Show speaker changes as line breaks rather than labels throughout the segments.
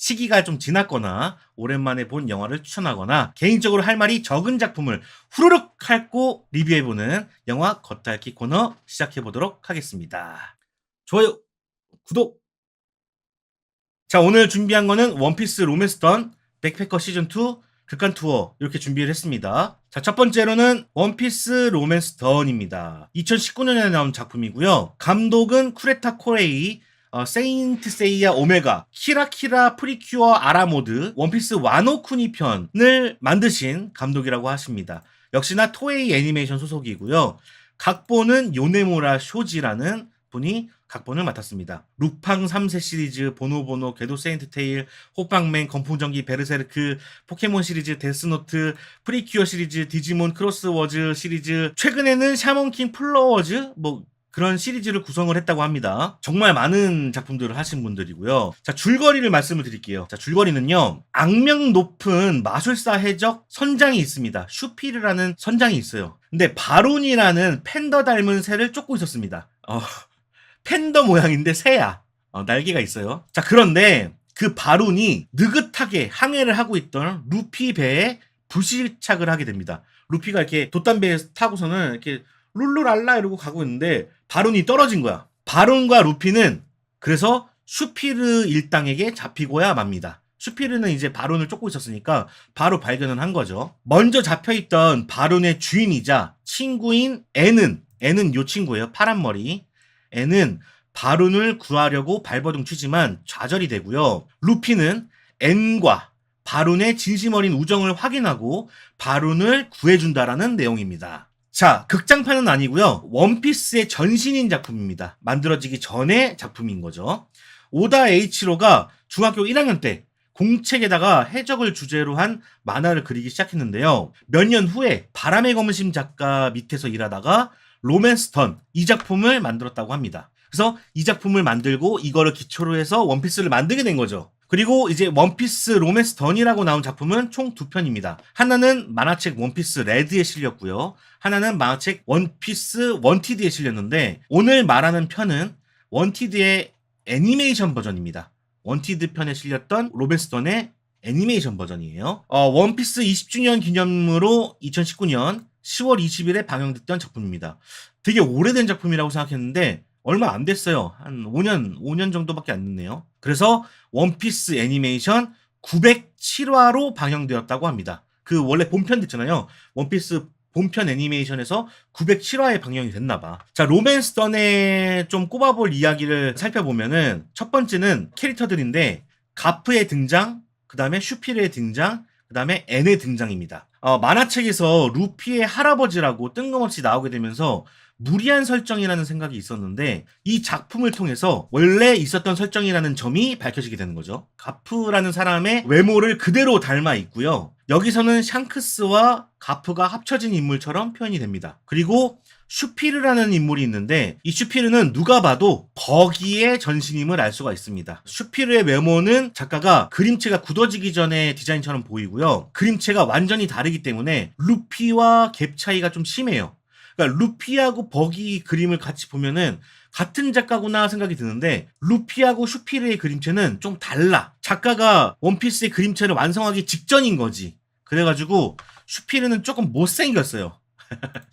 시기가 좀 지났거나 오랜만에 본 영화를 추천하거나 개인적으로 할 말이 적은 작품을 후루룩 핥고 리뷰해보는 영화 겉핥기 코너 시작해보도록 하겠습니다. 좋아요, 구독! 자, 오늘 준비한 거는 원피스 로맨스던 백패커 시즌2 극한 투어 이렇게 준비를 했습니다. 자, 첫 번째로는 원피스 로맨스 던입니다. 2019년에 나온 작품이고요. 감독은 쿠레타 코레이, 세인트 세이야 오메가, 키라키라 프리큐어 아라모드, 원피스 와노쿠니 편을 만드신 감독이라고 하십니다. 역시나 토에이 애니메이션 소속이고요. 각본은 요네무라 쇼지라는 분이 각본을 맡았습니다. 루팡 3세 시리즈, 보노보노, 궤도 세인트 테일, 호빵맨, 건풍전기, 베르세르크, 포켓몬 시리즈, 데스노트, 프리큐어 시리즈, 디지몬 크로스워즈 시리즈, 최근에는 샤먼킹 플로워즈, 그런 시리즈를 구성을 했다고 합니다. 정말 많은 작품들을 하신 분들이고요. 자, 줄거리를 말씀을 드릴게요. 자, 줄거리는요. 악명 높은 마술사 해적 선장이 있습니다. 슈피르라는 선장이 있어요. 근데 바론이라는 팬더 닮은 새를 쫓고 있었습니다. 팬더 모양인데 새야. 날개가 있어요. 자, 그런데 그 바론이 느긋하게 항해를 하고 있던 루피 배에 불시착을 하게 됩니다. 루피가 이렇게 돛담배에 타고서는 이렇게 룰루랄라 이러고 가고 있는데 바론이 떨어진 거야. 바론과 루피는 그래서 슈피르 일당에게 잡히고야 맙니다. 슈피르는 이제 바론을 쫓고 있었으니까 바로 발견을 한 거죠. 먼저 잡혀있던 바론의 주인이자 친구인 애는 요 친구예요. 파란 머리. 애는 바론을 구하려고 발버둥 치지만 좌절이 되고요. 루피는 앤과 바론의 진심 어린 우정을 확인하고 바론을 구해준다라는 내용입니다. 자, 극장판은 아니고요. 원피스의 전신인 작품입니다. 만들어지기 전의 작품인 거죠. 오다 에이치로가 중학교 1학년 때 공책에다가 해적을 주제로 한 만화를 그리기 시작했는데요. 몇 년 후에 바람의 검심 작가 밑에서 일하다가 로맨스던 이 작품을 만들었다고 합니다. 그래서 이 작품을 만들고 이거를 기초로 해서 원피스를 만들게 된 거죠. 그리고 이제 원피스 로맨스던이라고 나온 작품은 총 2편입니다. 하나는 만화책 원피스 레드에 실렸고요. 하나는 만화책 원피스 원티드에 실렸는데 오늘 말하는 편은 원티드의 애니메이션 버전입니다. 원티드 편에 실렸던 로맨스던의 애니메이션 버전이에요. 원피스 20주년 기념으로 2019년 10월 20일에 방영됐던 작품입니다. 되게 오래된 작품이라고 생각했는데 얼마 안 됐어요. 한 5년 정도밖에 안 됐네요. 그래서 원피스 애니메이션 907화로 방영되었다고 합니다. 그 원래 본편 있잖아요. 원피스 본편 애니메이션에서 907화에 방영이 됐나봐. 자, 로맨스던에 좀 꼽아볼 이야기를 살펴보면은 첫 번째는 캐릭터들인데 가프의 등장, 그 다음에 슈피르의 등장, 그 다음에 앤의 등장입니다. 만화책에서 루피의 할아버지라고 뜬금없이 나오게 되면서 무리한 설정이라는 생각이 있었는데 이 작품을 통해서 원래 있었던 설정이라는 점이 밝혀지게 되는 거죠. 가프라는 사람의 외모를 그대로 닮아 있고요. 여기서는 샹크스와 가프가 합쳐진 인물처럼 표현이 됩니다. 그리고 슈피르라는 인물이 있는데 이 슈피르는 누가 봐도 버기의 전신임을 알 수가 있습니다. 슈피르의 외모는 작가가 그림체가 굳어지기 전에 디자인처럼 보이고요. 그림체가 완전히 다르기 때문에 루피와 갭 차이가 좀 심해요. 그러니까 루피하고 버기 그림을 같이 보면은 같은 작가구나 생각이 드는데 루피하고 슈피르의 그림체는 좀 달라. 작가가 원피스의 그림체를 완성하기 직전인 거지. 그래가지고 슈피르는 조금 못생겼어요.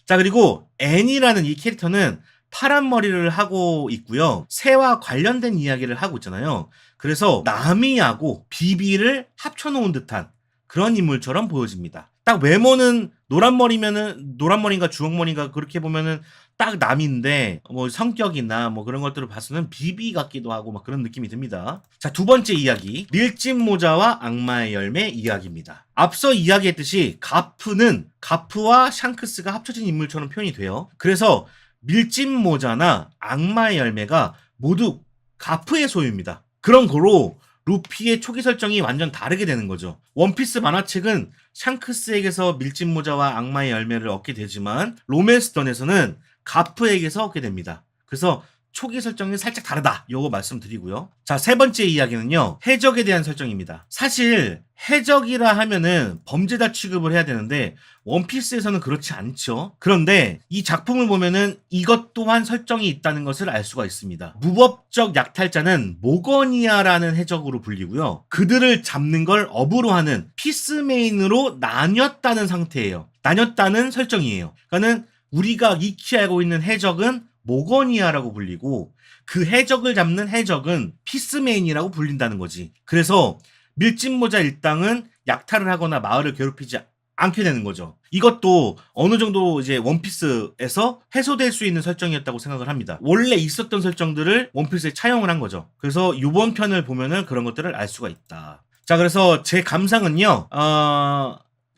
자, 그리고 앤이라는 이 캐릭터는 파란 머리를 하고 있고요. 새와 관련된 이야기를 하고 있잖아요. 그래서 나미하고 비비를 합쳐놓은 듯한 그런 인물처럼 보여집니다. 딱 외모는 노란머리인가 주황머리인가 그렇게 보면은 딱 남인데 성격이나 그런 것들을 봐서는 비비 같기도 하고 그런 느낌이 듭니다. 자, 두 번째 이야기, 밀짚 모자와 악마의 열매 이야기입니다. 앞서 이야기했듯이 가프와 샹크스가 합쳐진 인물처럼 표현이 돼요. 그래서 밀짚 모자나 악마의 열매가 모두 가프의 소유입니다. 그런 거로 루피의 초기 설정이 완전 다르게 되는 거죠. 원피스 만화책은 샹크스에게서 밀짚 모자와 악마의 열매를 얻게 되지만 로맨스던에서는 가프에게서 얻게 됩니다. 그래서 초기 설정이 살짝 다르다. 요거 말씀드리고요. 자, 세 번째 이야기는요. 해적에 대한 설정입니다. 사실 해적이라 하면은 범죄자 취급을 해야 되는데 원피스에서는 그렇지 않죠. 그런데 이 작품을 보면은 이것 또한 설정이 있다는 것을 알 수가 있습니다. 무법적 약탈자는 모거니아라는 해적으로 불리고요. 그들을 잡는 걸 업으로 하는 피스메인으로 나뉘었다는 상태예요. 나뉘었다는 설정이에요. 그러니까는 우리가 익히 알고 있는 해적은 모거니아라고 불리고 그 해적을 잡는 해적은 피스메인이라고 불린다는 거지. 그래서 밀짚모자 일당은 약탈을 하거나 마을을 괴롭히지 않게 되는 거죠. 이것도 어느 정도 이제 원피스에서 해소될 수 있는 설정이었다고 생각을 합니다. 원래 있었던 설정들을 원피스에 차용을 한 거죠. 그래서 이번 편을 보면은 그런 것들을 알 수가 있다. 자, 그래서 제 감상은요,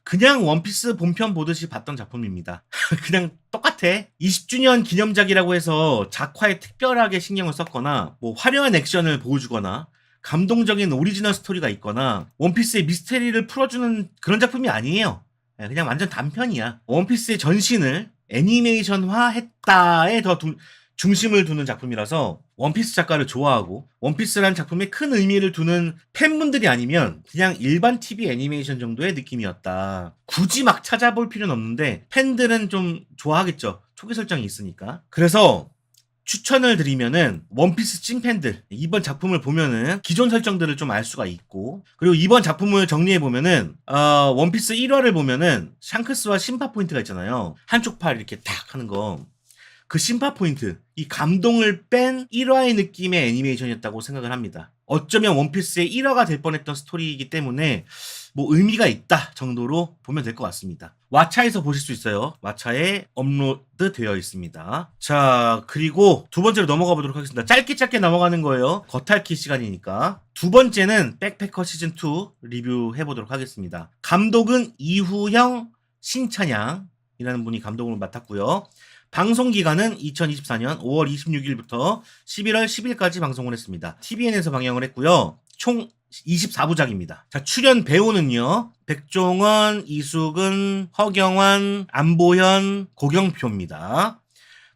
그냥 원피스 본편 보듯이 봤던 작품입니다. 그냥 똑같아. 20주년 기념작이라고 해서 작화에 특별하게 신경을 썼거나 뭐 화려한 액션을 보여주거나 감동적인 오리지널 스토리가 있거나 원피스의 미스테리를 풀어주는 그런 작품이 아니에요. 그냥 완전 단편이야. 원피스의 전신을 애니메이션화 했다에 더 중심을 두는 작품이라서 원피스 작가를 좋아하고 원피스라는 작품에 큰 의미를 두는 팬분들이 아니면 그냥 일반 TV 애니메이션 정도의 느낌이었다. 굳이 막 찾아볼 필요는 없는데 팬들은 좀 좋아하겠죠. 초기 설정이 있으니까. 그래서 추천을 드리면은 원피스 찐팬들 이번 작품을 보면은 기존 설정들을 좀 알 수가 있고, 그리고 이번 작품을 정리해 보면은 원피스 1화를 보면은 샹크스와 심파 포인트가 있잖아요. 한쪽 팔 이렇게 탁 하는 거. 그 심파 포인트, 이 감동을 뺀 1화의 느낌의 애니메이션이었다고 생각을 합니다. 어쩌면 원피스의 1화가 될 뻔했던 스토리이기 때문에 뭐 의미가 있다 정도로 보면 될 것 같습니다. 왓챠에서 보실 수 있어요. 왓챠에 업로드 되어 있습니다. 자, 그리고 두 번째로 넘어가 보도록 하겠습니다. 짧게 넘어가는 거예요. 겉핥기 시간이니까. 두 번째는 백패커 시즌2 리뷰해 보도록 하겠습니다. 감독은 이후형 신찬양이라는 분이 감독을 맡았고요. 방송 기간은 2024년 5월 26일부터 11월 10일까지 방송을 했습니다. TVN에서 방영을 했고요. 총 24부작입니다. 자, 출연 배우는요. 백종원, 이수근, 허경환, 안보현, 고경표입니다.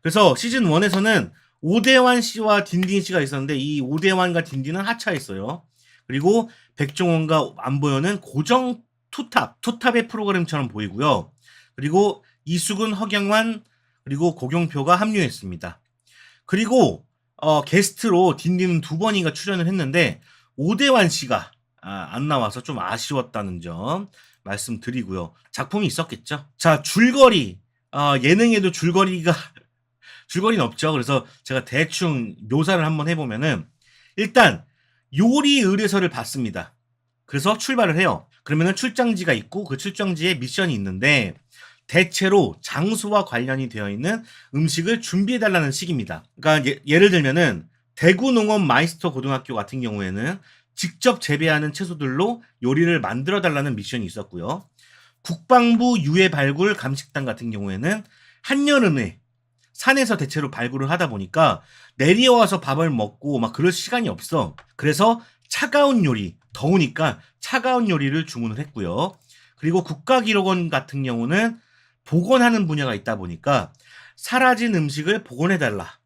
그래서 시즌 1에서는 오대환 씨와 딘딘 씨가 있었는데 이 오대환과 딘딘은 하차했어요. 그리고 백종원과 안보현은 고정 투탑의 프로그램처럼 보이고요. 그리고 이수근, 허경환, 그리고 고경표가 합류했습니다. 그리고 게스트로 딘딘은 2번인가 출연을 했는데 오대환 씨가 안 나와서 좀 아쉬웠다는 점 말씀드리고요. 작품이 있었겠죠. 자, 줄거리. 예능에도 줄거리는 없죠. 그래서 제가 대충 묘사를 한번 해보면은 일단 요리 의뢰서를 받습니다. 그래서 출발을 해요. 그러면은 출장지가 있고 그 출장지에 미션이 있는데 대체로 장소와 관련이 되어 있는 음식을 준비해달라는 식입니다. 그러니까 예를 들면은 대구농업 마이스터 고등학교 같은 경우에는 직접 재배하는 채소들로 요리를 만들어달라는 미션이 있었고요. 국방부 유해 발굴 감식단 같은 경우에는 한여름에 산에서 대체로 발굴을 하다 보니까 내려와서 밥을 먹고 막 그럴 시간이 없어. 그래서 차가운 요리, 더우니까 차가운 요리를 주문을 했고요. 그리고 국가기록원 같은 경우는 복원하는 분야가 있다 보니까 사라진 음식을 복원해달라.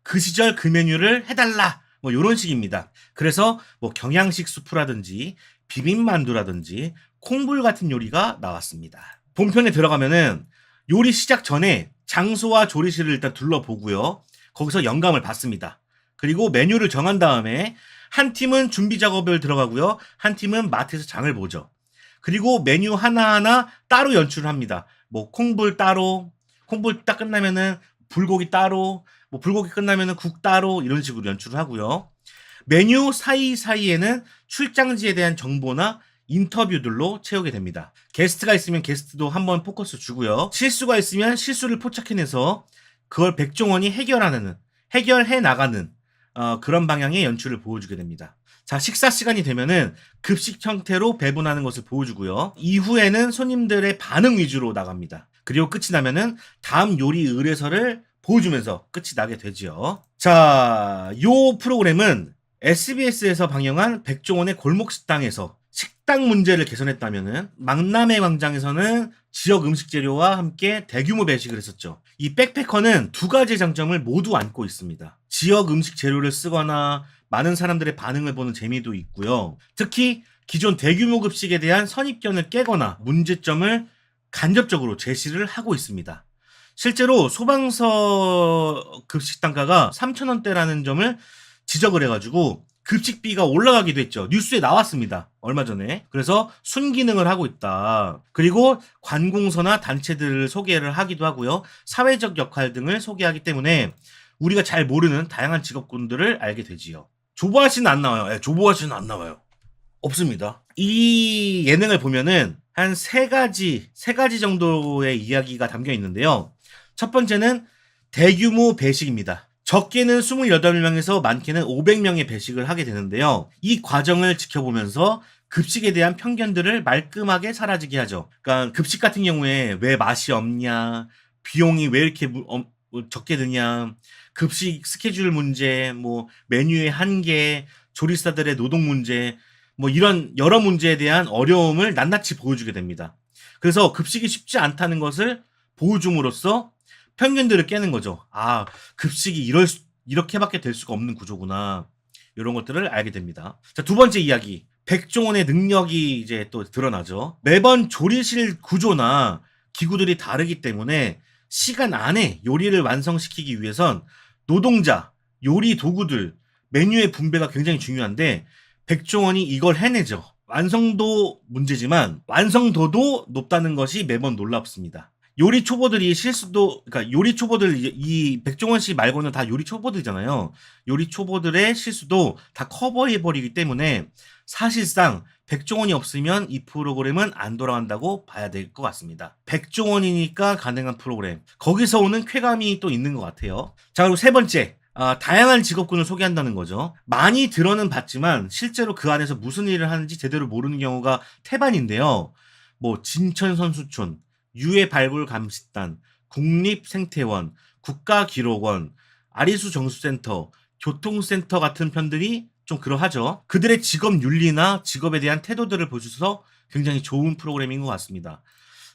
그 시절 그 메뉴를 해달라. 뭐 이런 식입니다. 그래서 뭐 경양식 수프라든지 비빔만두라든지 콩불 같은 요리가 나왔습니다. 본편에 들어가면은 요리 시작 전에 장소와 조리실을 일단 둘러보고요. 거기서 영감을 받습니다. 그리고 메뉴를 정한 다음에 한 팀은 준비 작업을 들어가고요. 한 팀은 마트에서 장을 보죠. 그리고 메뉴 하나하나 따로 연출을 합니다. 뭐 콩불 따로, 콩불 딱 끝나면은 불고기 따로, 뭐 불고기 끝나면은 국 따로 이런 식으로 연출을 하고요. 메뉴 사이사이에는 출장지에 대한 정보나 인터뷰들로 채우게 됩니다. 게스트가 있으면 게스트도 한번 포커스 주고요. 실수가 있으면 실수를 포착해내서 그걸 백종원이 해결해 나가는 그런 방향의 연출을 보여주게 됩니다. 자, 식사 시간이 되면은 급식 형태로 배분하는 것을 보여주고요. 이후에는 손님들의 반응 위주로 나갑니다. 그리고 끝이 나면은 다음 요리 의뢰서를 보여주면서 끝이 나게 되지요. 자, 요 프로그램은 SBS에서 방영한 백종원의 골목식당에서 식당 문제를 개선했다면은 망남의 광장에서는 지역 음식 재료와 함께 대규모 배식을 했었죠. 이 백패커는 두 가지 장점을 모두 안고 있습니다. 지역 음식 재료를 쓰거나 많은 사람들의 반응을 보는 재미도 있고요. 특히 기존 대규모 급식에 대한 선입견을 깨거나 문제점을 간접적으로 제시를 하고 있습니다. 실제로 소방서 급식 단가가 3,000원대라는 점을 지적을 해가지고 급식비가 올라가기도 했죠. 뉴스에 나왔습니다. 얼마 전에. 그래서 순기능을 하고 있다. 그리고 관공서나 단체들을 소개를 하기도 하고요. 사회적 역할 등을 소개하기 때문에 우리가 잘 모르는 다양한 직업군들을 알게 되지요. 조보아 씨는 안 나와요. 조보아 씨는 안 나와요. 없습니다. 이 예능을 보면은 한 세 가지 정도의 이야기가 담겨 있는데요. 첫 번째는 대규모 배식입니다. 적게는 28명에서 많게는 500명의 배식을 하게 되는데요. 이 과정을 지켜보면서 급식에 대한 편견들을 말끔하게 사라지게 하죠. 그러니까 급식 같은 경우에 왜 맛이 없냐, 비용이 왜 이렇게 적게 드냐, 급식 스케줄 문제, 뭐 메뉴의 한계, 조리사들의 노동 문제, 뭐 이런 여러 문제에 대한 어려움을 낱낱이 보여주게 됩니다. 그래서 급식이 쉽지 않다는 것을 보여줌으로써 편견들을 깨는 거죠. 아, 급식이 이렇게밖에 될 수가 없는 구조구나. 이런 것들을 알게 됩니다. 자, 두 번째 이야기. 백종원의 능력이 이제 또 드러나죠. 매번 조리실 구조나 기구들이 다르기 때문에 시간 안에 요리를 완성시키기 위해선 노동자, 요리 도구들, 메뉴의 분배가 굉장히 중요한데 백종원이 이걸 해내죠. 완성도 문제지만 완성도도 높다는 것이 매번 놀랍습니다. 요리 초보들이 실수도, 그러니까 요리 초보들, 이 백종원 씨 말고는 다 요리 초보들이잖아요. 요리 초보들의 실수도 다 커버해버리기 때문에 사실상 백종원이 없으면 이 프로그램은 안 돌아간다고 봐야 될 것 같습니다. 백종원이니까 가능한 프로그램. 거기서 오는 쾌감이 또 있는 것 같아요. 자, 그리고 세 번째. 다양한 직업군을 소개한다는 거죠. 많이 들어는 봤지만 실제로 그 안에서 무슨 일을 하는지 제대로 모르는 경우가 태반인데요. 뭐 진천선수촌, 유해발굴감식단, 국립생태원, 국가기록원, 아리수정수센터, 교통센터 같은 편들이 좀 그러하죠. 그들의 직업 윤리나 직업에 대한 태도들을 보여줘서 굉장히 좋은 프로그램인 것 같습니다.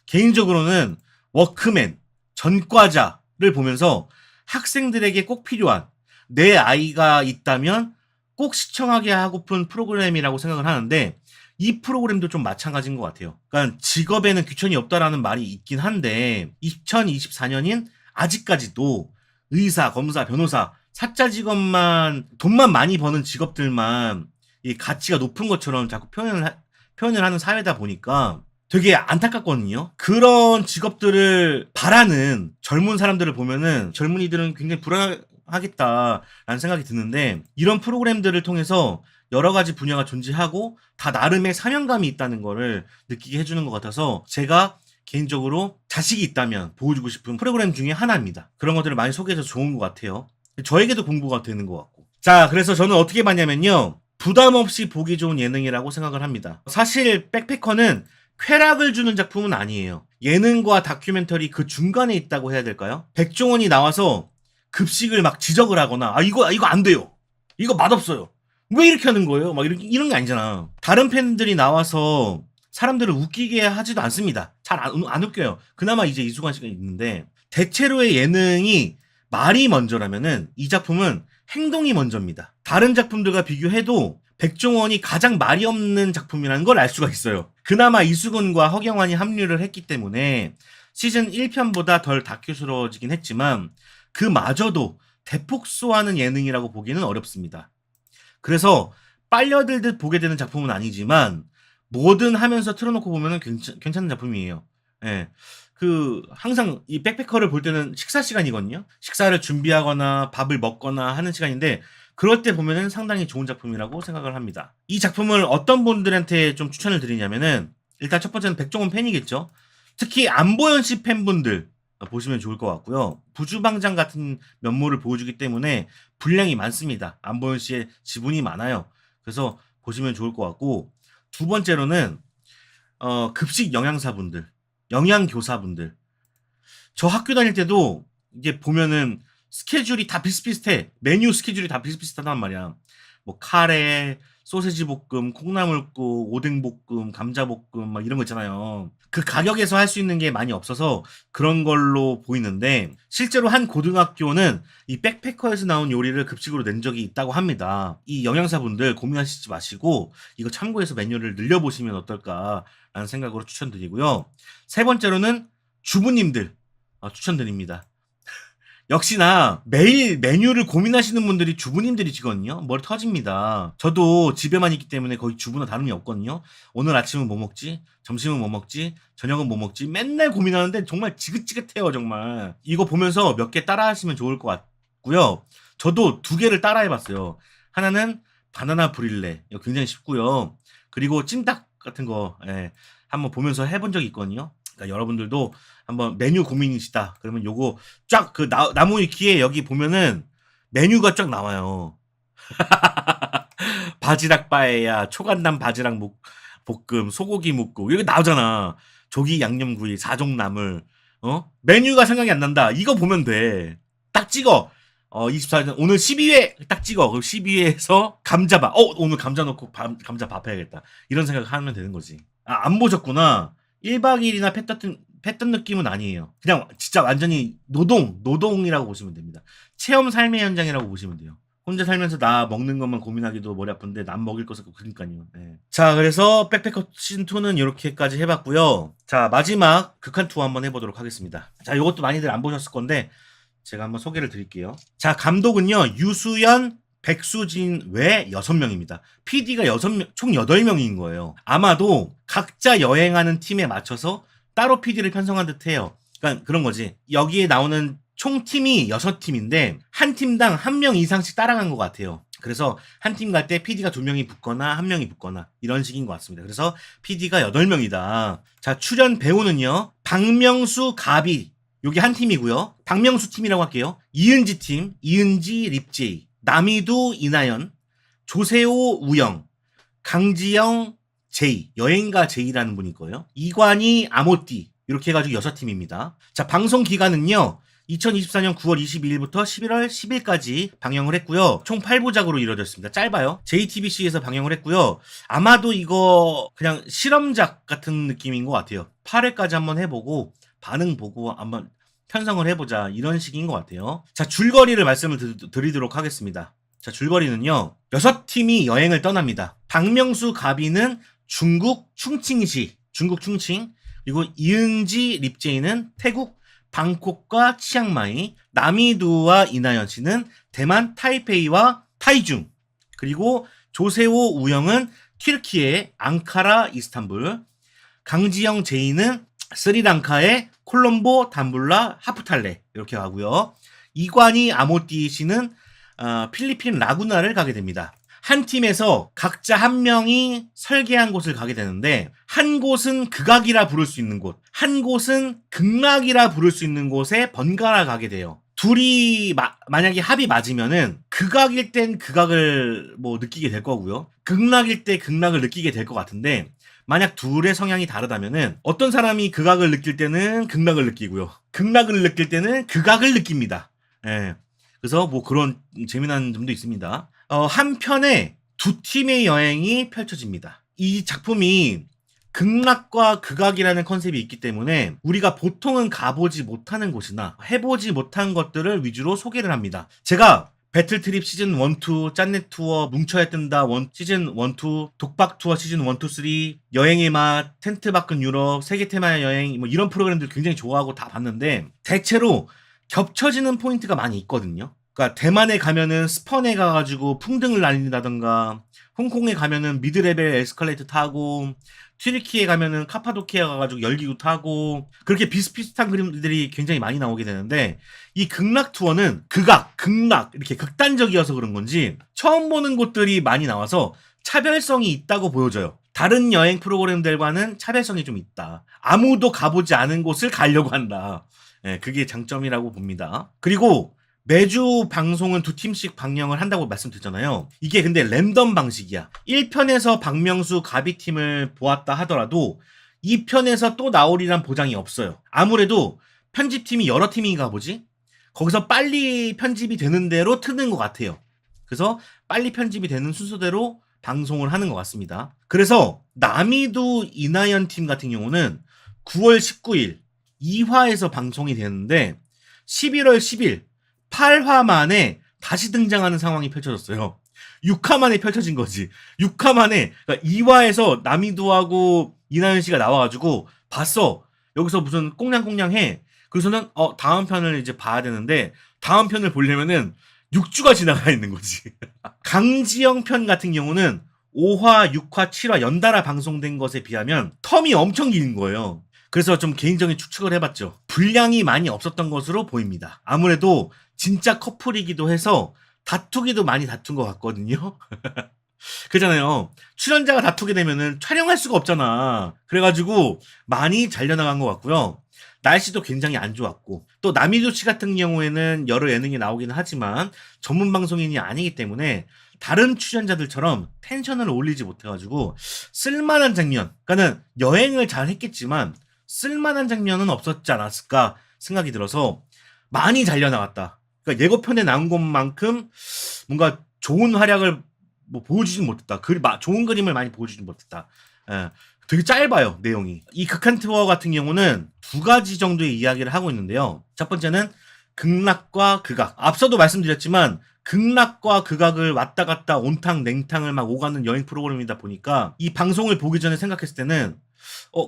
개인적으로는 워크맨, 전과자를 보면서 학생들에게 꼭 필요한 내 아이가 있다면 꼭 시청하게 하고픈 프로그램이라고 생각을 하는데 이 프로그램도 좀 마찬가지인 것 같아요. 그러니까 직업에는 귀천이 없다라는 말이 있긴 한데 2024년인 아직까지도 의사, 검사, 변호사, 사짜 직업만 돈만 많이 버는 직업들만 이 가치가 높은 것처럼 자꾸 표현을 하는 사회다 보니까 되게 안타깝거든요. 그런 직업들을 바라는 젊은 사람들을 보면은 젊은이들은 굉장히 불안하겠다라는 생각이 드는데 이런 프로그램들을 통해서 여러 가지 분야가 존재하고 다 나름의 사명감이 있다는 거를 느끼게 해주는 것 같아서 제가 개인적으로 자식이 있다면 보여주고 싶은 프로그램 중에 하나입니다. 그런 것들을 많이 소개해서 좋은 것 같아요. 저에게도 공부가 되는 것 같고. 자, 그래서 저는 어떻게 봤냐면요. 부담 없이 보기 좋은 예능이라고 생각을 합니다. 사실 백패커는 쾌락을 주는 작품은 아니에요. 예능과 다큐멘터리 그 중간에 있다고 해야 될까요? 백종원이 나와서 급식을 막 지적을 하거나 이거 안 돼요. 이거 맛없어요. 왜 이렇게 하는 거예요? 막 이런 게 아니잖아. 다른 팬들이 나와서 사람들을 웃기게 하지도 않습니다. 잘 안 웃겨요. 그나마 이제 이수관 씨가 있는데 대체로의 예능이 말이 먼저라면은 이 작품은 행동이 먼저입니다. 다른 작품들과 비교해도 백종원이 가장 말이 없는 작품이라는 걸 알 수가 있어요. 그나마 이수근과 허경환이 합류를 했기 때문에 시즌 1편보다 덜 다큐스러워지긴 했지만 그마저도 대폭소하는 예능이라고 보기는 어렵습니다. 그래서 빨려들듯 보게 되는 작품은 아니지만 뭐든 하면서 틀어놓고 보면은 괜찮은 작품이에요. 예. 항상 이 백패커를 볼 때는 식사 시간이거든요. 식사를 준비하거나 밥을 먹거나 하는 시간인데 그럴 때 보면은 상당히 좋은 작품이라고 생각을 합니다. 이 작품을 어떤 분들한테 좀 추천을 드리냐면은 일단 첫 번째는 백종원 팬이겠죠. 특히 안보현 씨 팬분들 보시면 좋을 것 같고요. 부주방장 같은 면모를 보여주기 때문에 분량이 많습니다. 안보현 씨의 지분이 많아요. 그래서 보시면 좋을 것 같고 두 번째로는 급식 영양사분들, 영양교사분들. 저 학교 다닐 때도 이게 보면은 스케줄이 다 비슷비슷해. 메뉴 스케줄이 다 비슷비슷하단 말이야. 뭐 카레, 소세지 볶음, 콩나물국, 오뎅 볶음, 감자 볶음 막 이런 거 있잖아요. 그 가격에서 할 수 있는 게 많이 없어서 그런 걸로 보이는데 실제로 한 고등학교는 이 백패커에서 나온 요리를 급식으로 낸 적이 있다고 합니다. 이 영양사분들 고민하시지 마시고 이거 참고해서 메뉴를 늘려보시면 어떨까라는 생각으로 추천드리고요. 세 번째로는 주부님들 추천드립니다. 역시나 매일 메뉴를 고민하시는 분들이 주부님들이시거든요. 머리 터집니다. 저도 집에만 있기 때문에 거의 주부나 다름이 없거든요. 오늘 아침은 뭐 먹지? 점심은 뭐 먹지? 저녁은 뭐 먹지? 맨날 고민하는데 정말 지긋지긋해요, 정말. 이거 보면서 몇 개 따라 하시면 좋을 것 같고요. 저도 2개를 따라 해봤어요. 하나는 바나나 브릴레. 이거 굉장히 쉽고요. 그리고 찜닭 같은 거, 한번 보면서 해본 적이 있거든요. 그러니까 여러분들도 한번 메뉴 고민이시다. 그러면 요거 쫙 그 나무 위키에 여기 보면은 메뉴가 쫙 나와요. 바지락 빠에야, 초간단 바지락 볶음, 소고기 묵국 이거 나오잖아. 조기 양념구이, 4종 나물. 메뉴가 생각이 안 난다. 이거 보면 돼. 딱 찍어. 24년 오늘 12회 딱 찍어. 그럼 12회에서 감자밥. 오늘 감자 넣고 감자 밥 해야겠다. 이런 생각하면 되는 거지. 안 보셨구나. 1박 2일이나 팼던 느낌은 아니에요. 그냥 진짜 완전히 노동이라고 보시면 됩니다. 체험 삶의 현장이라고 보시면 돼요. 혼자 살면서 나 먹는 것만 고민하기도 머리 아픈데 남 먹일 것을 그러니까요. 네. 자, 그래서 백패커 시즌2는 이렇게까지 해봤고요. 자, 마지막 극한 투어 한번 해보도록 하겠습니다. 자, 이것도 많이들 안 보셨을 건데 제가 한번 소개를 드릴게요. 자, 감독은요 유수연, 백수진 외 6명입니다. PD가 총 8명인 거예요. 아마도 각자 여행하는 팀에 맞춰서 따로 PD를 편성한 듯 해요. 그러니까 그런 거지. 여기에 나오는 총 팀이 6팀인데 한 팀당 1명 이상씩 따라간 것 같아요. 그래서 한 팀 갈 때 PD가 2명이 붙거나 1명이 붙거나 이런 식인 것 같습니다. 그래서 PD가 8명이다. 자, 출연 배우는요. 박명수, 가비 여기 한 팀이고요. 박명수 팀이라고 할게요. 이은지 팀, 이은지, 립제이, 남이두, 이나연, 조세호, 우영, 강지영, 제이, 여행가 제이라는 분일 거예요. 이관희, 아모띠 이렇게 해가지고 6팀입니다. 자, 방송 기간은요. 2024년 9월 22일부터 11월 10일까지 방영을 했고요. 총 8부작으로 이루어졌습니다. 짧아요. JTBC에서 방영을 했고요. 아마도 이거 그냥 실험작 같은 느낌인 것 같아요. 8회까지 한번 해보고 반응 보고 한번 편성을 해보자 이런 식인 것 같아요. 자, 줄거리를 말씀을 드리도록 하겠습니다. 자, 줄거리는요. 6팀이 여행을 떠납니다. 박명수, 가비는 중국 충칭시, 중국 충칭, 그리고 이은지, 립제이는 태국 방콕과 치앙마이, 남이두와 이나연 씨는 대만 타이페이와 타이중, 그리고 조세호, 우영은 튀르키예 앙카라, 이스탄불, 강지영, 제이는 스리랑카의 콜롬보, 담불라, 하프탈레 이렇게 가고요. 이관희, 아모띠 씨는 필리핀 라구나를 가게 됩니다. 한 팀에서 각자 한 명이 설계한 곳을 가게 되는데 한 곳은 극악이라 부를 수 있는 곳, 한 곳은 극락이라 부를 수 있는 곳에 번갈아 가게 돼요. 둘이 만약에 합이 맞으면은 극악일 땐 극악을 뭐 느끼게 될 거고요. 극락일 때 극락을 느끼게 될 것 같은데 만약 둘의 성향이 다르다면은 어떤 사람이 극악을 느낄 때는 극락을 느끼고요. 극락을 느낄 때는 극악을 느낍니다. 예. 그래서 뭐 그런 재미난 점도 있습니다. 한 편에 2팀의 여행이 펼쳐집니다. 이 작품이 극락과 극악이라는 컨셉이 있기 때문에 우리가 보통은 가보지 못하는 곳이나 해보지 못한 것들을 위주로 소개를 합니다. 제가 배틀트립 시즌 1, 2, 짠내 투어, 뭉쳐야 뜬다 시즌 1, 2, 독박 투어 시즌 1, 2, 3, 여행의 맛, 텐트 밖은 유럽, 세계 테마의 여행 뭐 이런 프로그램들 굉장히 좋아하고 다 봤는데 대체로 겹쳐지는 포인트가 많이 있거든요. 그러니까 대만에 가면은 스펀에 가가지고 풍등을 날린다던가 홍콩에 가면은 미드레벨 에스컬레이터 타고 튀르키에 가면은 카파도키아 가가지고 열기구 타고 그렇게 비슷비슷한 그림들이 굉장히 많이 나오게 되는데 이 극락 투어는 극락 이렇게 극단적이어서 그런 건지 처음 보는 곳들이 많이 나와서 차별성이 있다고 보여져요. 다른 여행 프로그램들과는 차별성이 좀 있다. 아무도 가보지 않은 곳을 가려고 한다. 그게 장점이라고 봅니다. 그리고 매주 방송은 2팀씩 방영을 한다고 말씀드렸잖아요. 이게 근데 랜덤 방식이야. 1편에서 박명수 가비팀을 보았다 하더라도 2편에서 또 나오리란 보장이 없어요. 아무래도 편집팀이 여러 팀인가 보지? 거기서 빨리 편집이 되는 대로 트는 것 같아요. 그래서 빨리 편집이 되는 순서대로 방송을 하는 것 같습니다. 그래서 남이도 이나연 팀 같은 경우는 9월 19일 2화에서 방송이 되는데 11월 10일 8화 만에 다시 등장하는 상황이 펼쳐졌어요. 6화 만에 펼쳐진 거지. 6화 만에, 그러니까 2화에서 남이도하고 이나연 씨가 나와가지고 봤어. 여기서 무슨 꽁냥꽁냥 해. 그래서는 다음 편을 이제 봐야 되는데 다음 편을 보려면은 6주가 지나가 있는 거지. 강지영 편 같은 경우는 5화, 6화, 7화 연달아 방송된 것에 비하면 텀이 엄청 긴 거예요. 그래서 좀 개인적인 추측을 해봤죠. 분량이 많이 없었던 것으로 보입니다. 아무래도 진짜 커플이기도 해서 다투기도 많이 다툰 것 같거든요. 그잖아요. 출연자가 다투게 되면은 촬영할 수가 없잖아. 그래가지고 많이 잘려나간 것 같고요. 날씨도 굉장히 안 좋았고, 또 남이도 씨 같은 경우에는 여러 예능이 나오기는 하지만 전문 방송인이 아니기 때문에 다른 출연자들처럼 텐션을 올리지 못해가지고 쓸만한 장면, 그러니까는 여행을 잘 했겠지만 쓸만한 장면은 없었지 않았을까 생각이 들어서 많이 잘려나갔다. 그러니까 예고편에 나온 것만큼 뭔가 좋은 활약을 뭐 보여주진 못했다. 좋은 그림을 많이 보여주진 못했다. 예, 되게 짧아요, 내용이. 이 극한 투어 같은 경우는 두 가지 정도의 이야기를 하고 있는데요. 첫 번째는 극락과 극악. 앞서도 말씀드렸지만 극락과 극악을 왔다 갔다 온탕 냉탕을 막 오가는 여행 프로그램이다 보니까 이 방송을 보기 전에 생각했을 때는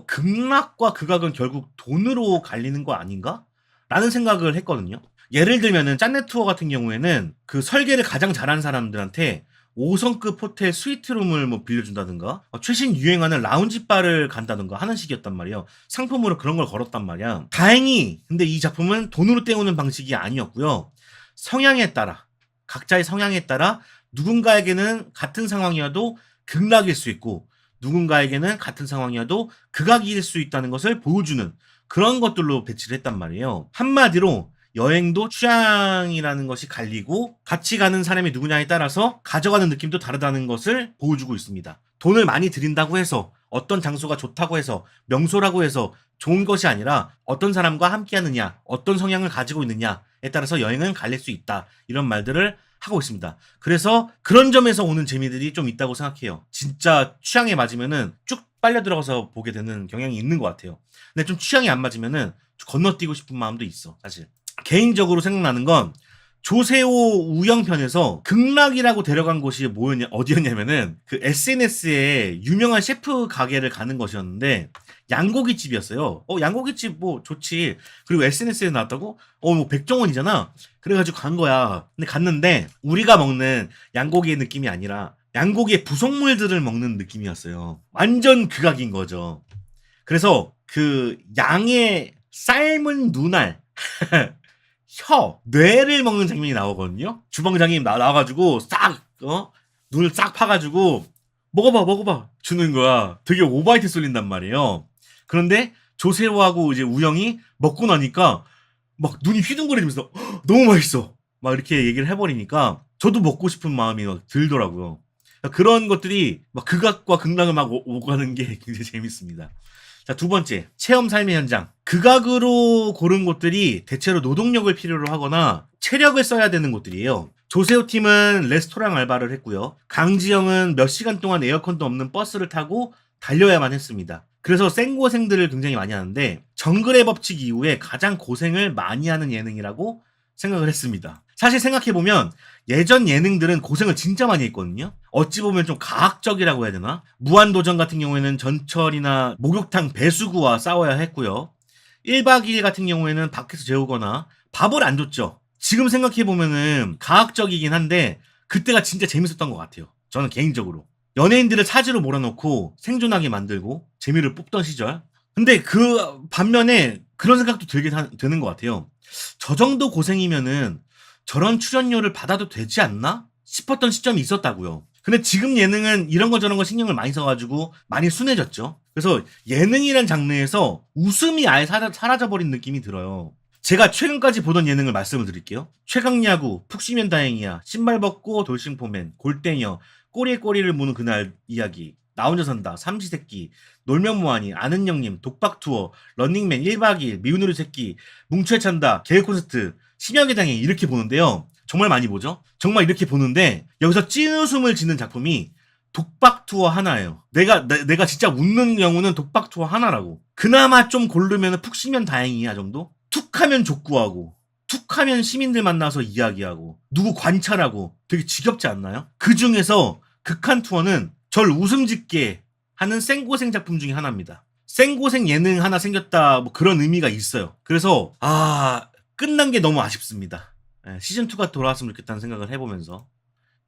극락과 극악은 결국 돈으로 갈리는 거 아닌가? 라는 생각을 했거든요. 예를 들면은 짠내 투어 같은 경우에는 그 설계를 가장 잘한 사람들한테 5성급 호텔 스위트룸을 뭐 빌려준다든가 최신 유행하는 라운지바를 간다든가 하는 식이었단 말이에요. 상품으로 그런 걸 걸었단 말이야. 다행히 근데 이 작품은 돈으로 때우는 방식이 아니었고요. 성향에 따라, 각자의 성향에 따라 누군가에게는 같은 상황이어도 극락일 수 있고 누군가에게는 같은 상황이어도 극악일 수 있다는 것을 보여주는 그런 것들로 배치를 했단 말이에요. 한마디로 여행도 취향이라는 것이 갈리고 같이 가는 사람이 누구냐에 따라서 가져가는 느낌도 다르다는 것을 보여주고 있습니다. 돈을 많이 들인다고 해서 어떤 장소가 좋다고 해서 명소라고 해서 좋은 것이 아니라 어떤 사람과 함께 하느냐, 어떤 성향을 가지고 있느냐에 따라서 여행은 갈릴 수 있다. 이런 말들을 하고 있습니다. 그래서 그런 점에서 오는 재미들이 좀 있다고 생각해요. 진짜 취향에 맞으면은 쭉 빨려 들어가서 보게 되는 경향이 있는 것 같아요. 근데 좀 취향이 안 맞으면은 건너뛰고 싶은 마음도 있어, 사실. 개인적으로 생각나는 건 조세호 우영편에서 극락이라고 데려간 곳이 어디였냐면은 그 SNS에 유명한 셰프 가게를 가는 것이었는데 양고기집이었어요. 양고기집 뭐 좋지. 그리고 SNS에 나왔다고? 뭐 백종원이잖아. 그래가지고 간 거야. 근데 갔는데 우리가 먹는 양고기의 느낌이 아니라 양고기의 부속물들을 먹는 느낌이었어요. 완전 극악인 거죠. 그래서 그 양의 삶은 눈알 뇌를 먹는 장면이 나오거든요. 주방장님 나와가지고 눈을 싹 파가지고 먹어봐 주는 거야. 되게 오바이트 쏠린단 말이에요. 그런데 조세호하고 이제 우영이 먹고 나니까 막 눈이 휘둥그레지면서 너무 맛있어 막 이렇게 얘기를 해버리니까 저도 먹고 싶은 마음이 막 들더라고요. 그런 것들이 막 극악과 극락을 막 오가는 게 굉장히 재밌습니다. 자, 두 번째, 체험 삶의 현장. 극악으로 고른 곳들이 대체로 노동력을 필요로 하거나 체력을 써야 되는 곳들이에요. 조세호 팀은 레스토랑 알바를 했고요. 강지영은 몇 시간 동안 에어컨도 없는 버스를 타고 달려야만 했습니다. 그래서 생고생들을 굉장히 많이 하는데 정글의 법칙 이후에 가장 고생을 많이 하는 예능이라고 생각을 했습니다. 사실 생각해보면 예전 예능들은 고생을 진짜 많이 했거든요. 어찌 보면 좀 가학적이라고 해야 되나? 무한도전 같은 경우에는 전철이나 목욕탕 배수구와 싸워야 했고요. 1박 2일 같은 경우에는 밖에서 재우거나 밥을 안 줬죠. 지금 생각해보면은 가학적이긴 한데 그때가 진짜 재밌었던 것 같아요. 저는 개인적으로. 연예인들을 사지로 몰아넣고 생존하게 만들고 재미를 뽑던 시절. 근데 그 반면에 그런 생각도 드는 것 같아요. 저 정도 고생이면은 저런 출연료를 받아도 되지 않나 싶었던 시점이 있었다고요. 근데 지금 예능은 이런 거 저런 거 신경을 많이 써가지고 많이 순해졌죠. 그래서 예능이란 장르에서 웃음이 아예 사라져버린 느낌이 들어요. 제가 최근까지 보던 예능을 말씀을 드릴게요. 최강야구, 푹 쉬면 다행이야, 신발 벗고 돌싱포맨, 골땡이여, 꼬리에 꼬리를 무는 그날 이야기, 나 혼자 산다, 삼시세끼, 놀면 뭐하니, 아는 형님, 독박투어, 런닝맨 1박 2일, 미운 우리 새끼, 뭉쳐에 찬다, 계획 콘서트, 심야의 당행 이렇게 보는데요. 정말 많이 보죠? 정말 이렇게 보는데 여기서 찐웃음을 짓는 작품이 독박 투어 하나예요. 내가 진짜 웃는 경우는 독박 투어 하나라고. 그나마 좀 고르면 푹 쉬면 다행이야 정도? 툭 하면 족구하고, 툭 하면 시민들 만나서 이야기하고, 누구 관찰하고, 되게 지겹지 않나요? 그 중에서 극한 투어는 절 웃음 짓게 하는 생고생 작품 중에 하나입니다. 생고생 예능 하나 생겼다, 뭐 그런 의미가 있어요. 그래서, 끝난 게 너무 아쉽습니다. 시즌2가 돌아왔으면 좋겠다는 생각을 해보면서.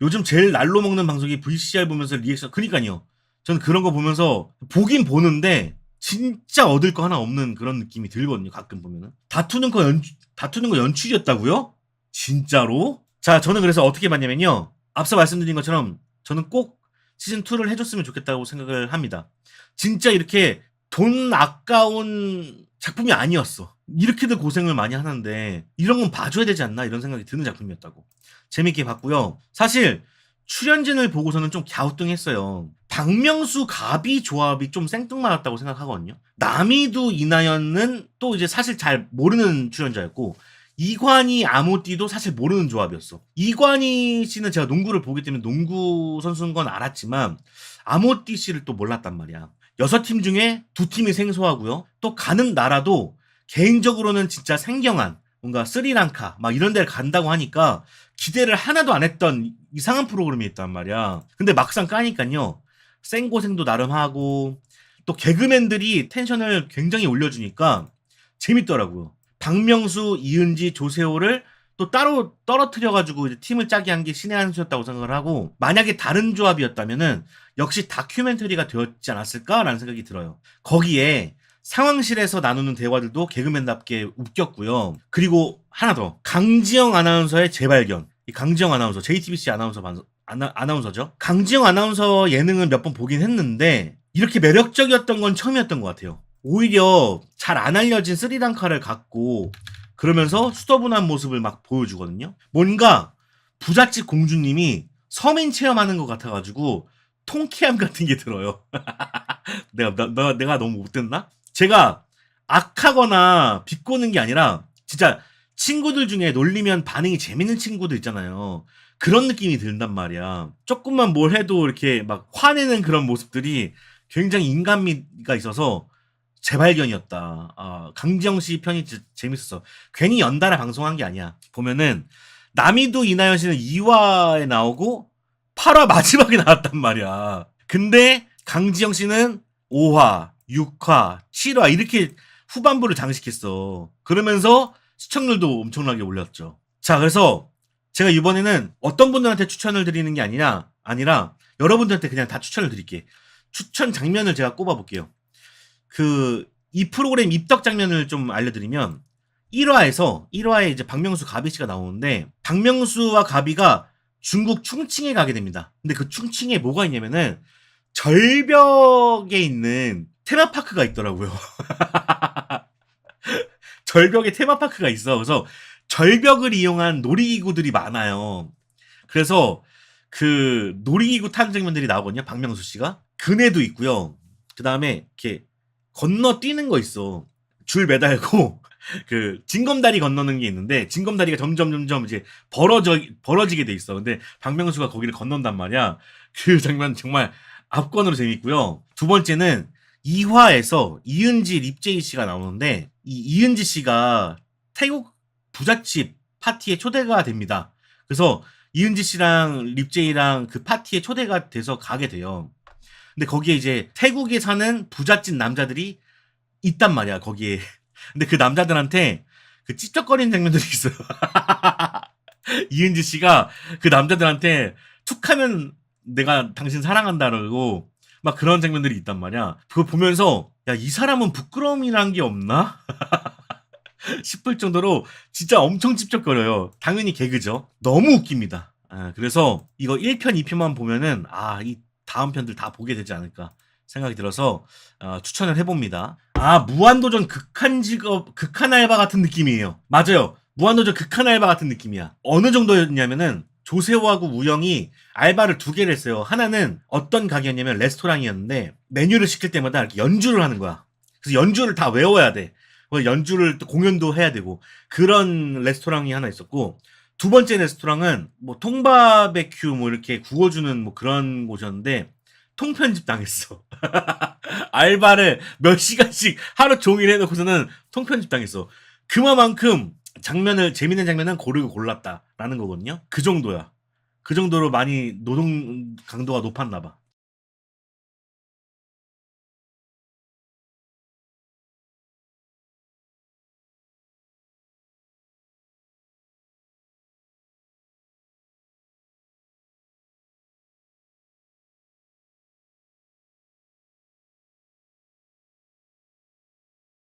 요즘 제일 날로 먹는 방송이 VCR 보면서 리액션, 그니까요. 저는 그런 거 보면서 보긴 보는데 진짜 얻을 거 하나 없는 그런 느낌이 들거든요. 가끔 보면은. 다투는 거 연출이었다고요? 진짜로? 자, 저는 그래서 어떻게 봤냐면요. 앞서 말씀드린 것처럼 저는 꼭 시즌2를 해줬으면 좋겠다고 생각을 합니다. 진짜 이렇게 돈 아까운 작품이 아니었어. 이렇게들 고생을 많이 하는데 이런 건 봐줘야 되지 않나 이런 생각이 드는 작품이었다고. 재밌게 봤고요. 사실 출연진을 보고서는 좀 갸우뚱했어요. 박명수 가비 조합이 좀 생뚱맞았다고 생각하거든요. 남이두 이나연은 또 이제 사실 잘 모르는 출연자였고, 이관희 아모띠도 사실 모르는 조합이었어. 이관희 씨는 제가 농구를 보기 때문에 농구 선수인 건 알았지만 아모띠 씨를 또 몰랐단 말이야. 6팀 중에 2팀이 생소하고요. 또 가는 나라도 개인적으로는 진짜 생경한 뭔가 스리랑카 막 이런 데를 간다고 하니까 기대를 하나도 안 했던 이상한 프로그램이 있단 말이야. 근데 막상 까니까요. 생고생도 나름 하고 또 개그맨들이 텐션을 굉장히 올려주니까 재밌더라고요. 박명수, 이은지, 조세호를 또 따로 떨어뜨려가지고 이제 팀을 짜게 한 게 신의 한 수였다고 생각을 하고, 만약에 다른 조합이었다면은 역시 다큐멘터리가 되었지 않았을까라는 생각이 들어요. 거기에 상황실에서 나누는 대화들도 개그맨답게 웃겼고요. 그리고 하나 더, 강지영 아나운서의 재발견. 이 강지영 아나운서, JTBC 아나운서죠. 강지영 아나운서 예능은 몇 번 보긴 했는데 이렇게 매력적이었던 건 처음이었던 것 같아요. 오히려 잘 안 알려진 스리랑카를 갖고 그러면서 수더분한 모습을 막 보여주거든요. 뭔가 부잣집 공주님이 서민 체험하는 것 같아가지고 통쾌함 같은 게 들어요. 내가 너무 못됐나? 제가 악하거나 비꼬는 게 아니라 진짜 친구들 중에 놀리면 반응이 재밌는 친구들 있잖아요. 그런 느낌이 든단 말이야. 조금만 뭘 해도 이렇게 막 화내는 그런 모습들이 굉장히 인간미가 있어서 재발견이었다. 강지영 씨 편이 재밌었어. 괜히 연달아 방송한 게 아니야. 보면은 남이두 이나연 씨는 2화에 나오고 8화 마지막에 나왔단 말이야. 근데 강지영 씨는 5화, 6화, 7화 이렇게 후반부를 장식했어. 그러면서 시청률도 엄청나게 올렸죠. 자, 그래서 제가 이번에는 어떤 분들한테 추천을 드리는 게 아니라 여러분들한테 그냥 다 추천을 드릴게. 추천 장면을 제가 꼽아볼게요. 이 프로그램 입덕 장면을 좀 알려드리면 1화에 이제 박명수 가비 씨가 나오는데, 박명수와 가비가 중국 충칭에 가게 됩니다. 근데 그 충칭에 뭐가 있냐면은 절벽에 있는 테마파크가 있더라고요. 절벽에 테마파크가 있어. 그래서 절벽을 이용한 놀이기구들이 많아요. 그래서 그 놀이기구 타는 장면들이 나오거든요. 박명수 씨가. 그네도 있고요. 그 다음에 이렇게 건너뛰는 거 있어. 줄 매달고 그 징검다리 건너는 게 있는데, 징검다리가 점점 이제 벌어지게 돼 있어. 근데 박명수가 거기를 건넌단 말이야. 그 장면 정말 압권으로 재밌고요. 두 번째는 2화에서 이은지 립제이 씨가 나오는데, 이 이은지 씨가 태국 부잣집 파티에 초대가 됩니다. 그래서 이은지 씨랑 립제이랑 그 파티에 초대가 돼서 가게 돼요. 근데 거기에 이제 태국에 사는 부잣집 남자들이 있단 말이야, 거기에. 근데 그 남자들한테 그 찝쩍거리는 장면들이 있어요. 이은지 씨가 그 남자들한테 툭 하면 내가 당신 사랑한다 그러고 막 그런 장면들이 있단 말이야. 그거 보면서 야, 이 사람은 부끄러움이란 게 없나? 싶을 정도로 진짜 엄청 찝쩍거려요. 당연히 개그죠. 너무 웃깁니다. 그래서 이거 1편, 2편만 보면은 이 다음 편들 다 보게 되지 않을까 생각이 들어서 추천을 해봅니다. 무한도전 극한 알바 같은 느낌이에요. 맞아요. 무한도전 극한 알바 같은 느낌이야. 어느 정도였냐면은 조세호하고 우영이 알바를 2개를 했어요. 하나는 어떤 가게였냐면 레스토랑이었는데, 메뉴를 시킬 때마다 이렇게 연주를 하는 거야. 그래서 연주를 다 외워야 돼. 연주를 또 공연도 해야 되고, 그런 레스토랑이 하나 있었고, 두 번째 레스토랑은 뭐 통바베큐 뭐 이렇게 구워주는 뭐 그런 곳이었는데 통편집 당했어. 알바를 몇 시간씩 하루 종일 해놓고서는 통편집 당했어. 그만큼 재밌는 장면은 고르고 골랐다라는 거거든요. 그 정도야. 그 정도로 많이 노동 강도가 높았나 봐.